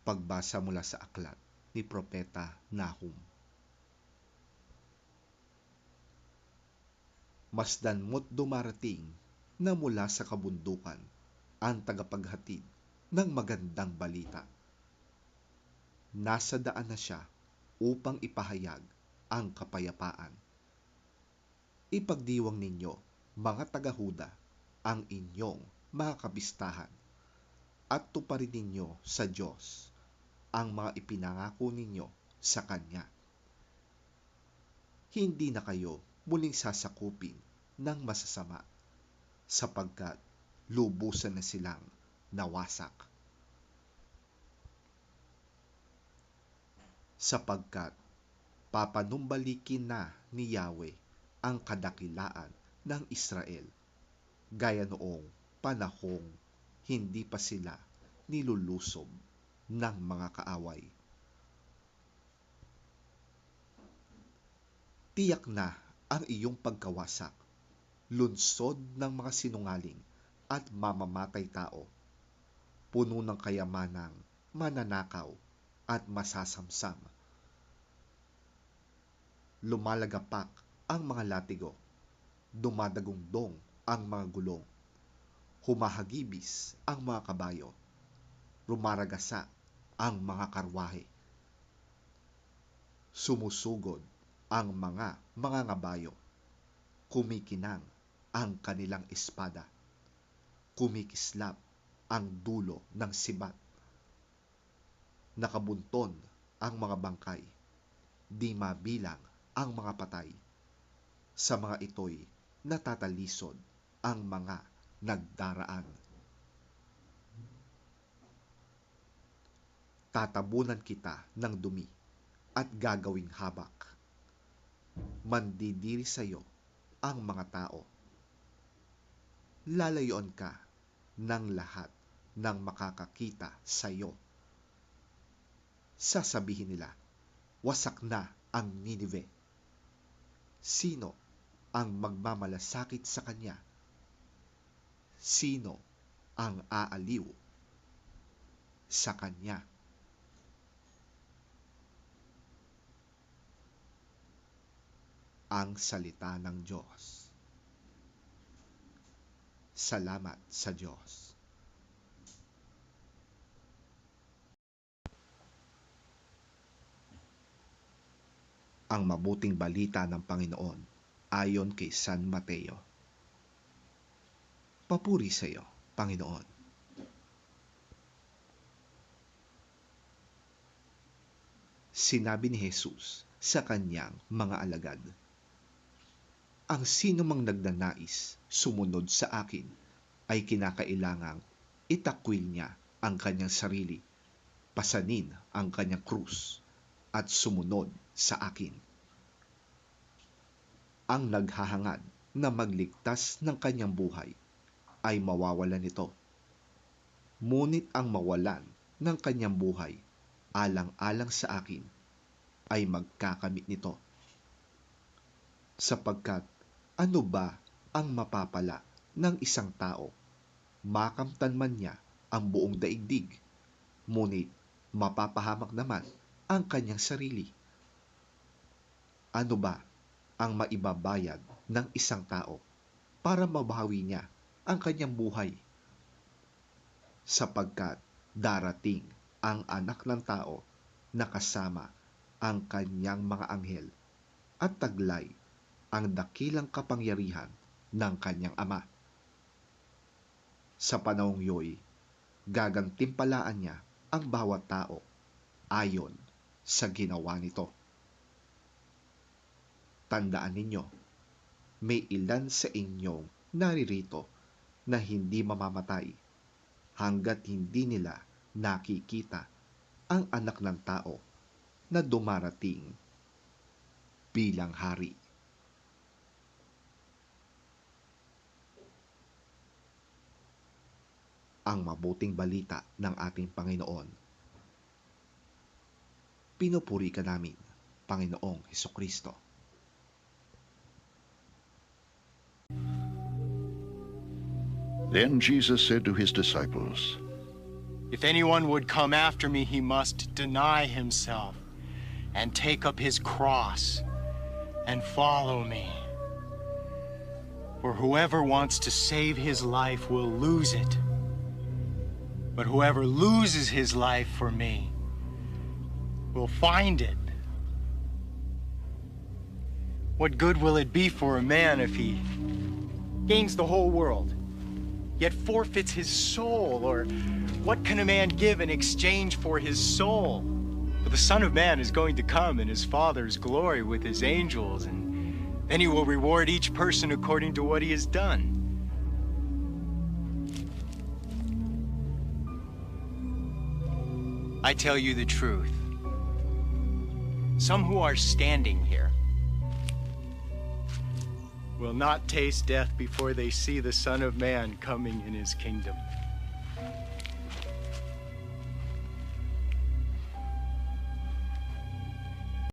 Pagbasa mula sa aklat ni Propeta Nahum. Masdan mo't dumarating na mula sa kabundukan ang tagapaghatid ng magandang balita. Nasa daan na siya upang ipahayag ang kapayapaan. Ipagdiwang ninyo, mga taga-Huda, ang inyong mga kabistahan, at tuparin ninyo sa Diyos ang mga ipinangako ninyo sa Kanya. Hindi na kayo muling sasakupin ng masasama, sapagkat lubusan na silang nawasak. Sapagkat papanumbalikin na ni Yahweh ang kadakilaan ng Israel, gaya noong panahong hindi pa sila nilulusob ng mga kaaway. Tiyak na ang iyong pagkawasak, lunsod ng mga sinungaling at mamamatay tao, puno ng kayamanang mananakaw at masasamsam. Lumalagapak ang mga latigo, dumadagundong ang mga gulong, humahagibis ang mga kabayo, rumaragasa ang mga karwahe. Sumusugod ang mga ngabayo, kumikinang ang kanilang espada, kumikislap ang dulo ng sibat. Nakabunton ang mga bangkay, di mabilang ang mga patay. Sa mga ito'y natatalisod ang mga nagdaraan. Tatabunan kita ng dumi at gagawing habak. Mandidiri sa iyo ang mga tao. Lalayon ka ng lahat ng makakakita sa iyo. Sasabihin nila, wasak na ang Ninive. Sino ang magmamalasakit sa kanya? Sino ang aaliw sa kanya? Ang salita ng Diyos. Salamat sa Diyos. Ang mabuting balita ng Panginoon ayon kay San Mateo. Papuri sa iyo, Panginoon. Sinabi ni Jesus sa kanyang mga alagad, ang sino mang nagnanais sumunod sa akin ay kinakailangang itakwil niya ang kanyang sarili, pasanin ang kanyang krus, at sumunod sa akin. Ang naghahangad na magligtas ng kanyang buhay ay mawawalan nito. Ngunit ang mawalan ng kanyang buhay alang-alang sa akin ay magkakamit nito. Sapagkat ano ba ang mapapala ng isang tao? Makamtan man niya ang buong daigdig, ngunit mapapahamak naman ang kanyang sarili. Ano ba ang maibabayad ng isang tao para mabawi niya ang kanyang buhay? Sapagkat darating ang anak ng tao na kasama ang kanyang mga anghel at taglay ang dakilang kapangyarihan ng kanyang ama. Sa panahong yoy, gagantimpalaan niya ang bawat tao ayon sa ginawa nito. Tandaan ninyo, may ilan sa inyong naririto na hindi mamamatay hanggat hindi nila nakikita ang anak ng tao na dumarating bilang hari. Ang mabuting balita ng ating Panginoon. Pinupuri ka namin, Panginoong Hesukristo. Then Jesus said to his disciples, If anyone would come after me, he must deny himself and take up his cross and follow me. For whoever wants to save his life will lose it. But whoever loses his life for me will find it. What good will it be for a man if he gains the whole world, yet forfeits his soul? Or what can a man give in exchange for his soul? For the Son of Man is going to come in his Father's glory with his angels, and then he will reward each person according to what he has done. I tell you the truth. Some who are standing here will not taste death before they see the Son of Man coming in his kingdom.